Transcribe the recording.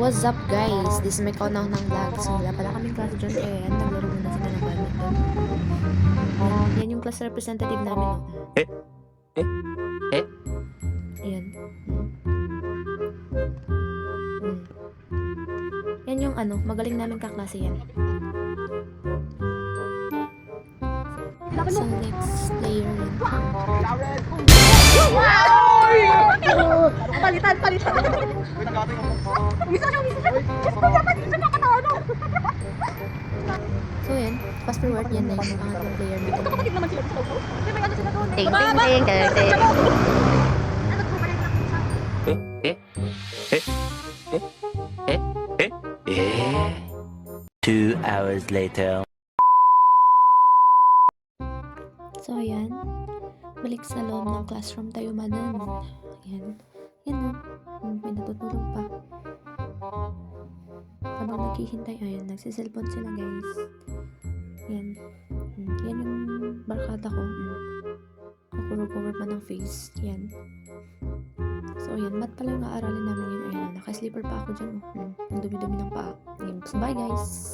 What's up guys? This is my countdown ng vlog. So wala pala kaming klase dyan kaya yan, naglaro muna sila ng badminton. Yan yung class representative namin, no? Ayan. Yan yung magaling namin kaklase yan. So next player yan. Palitan! Umisa siya! Dapat hindi siya makatalo! So yan, fast forward yan na yung pangatlong player dito. Kapatid naman sila sa loob. May ano sila doon. Ting, ting, ting, ting, ting. Ano ko ba rin Eh? 2 hours later. So ayan, balik sa loob ng classroom tayo manan. Ayan. Yan na. May natutulog pa. Habang naghihintay, ayan, nagsiselfon sila guys. Yan. Yan yung barkada ko. Cover pa ng face. Yan. So ayan, mat pala yung aaralin namin yun. Ayan, naka-sleeper pa ako dyan. Ang dumi-dumi ng paa. Ayan. So, bye guys!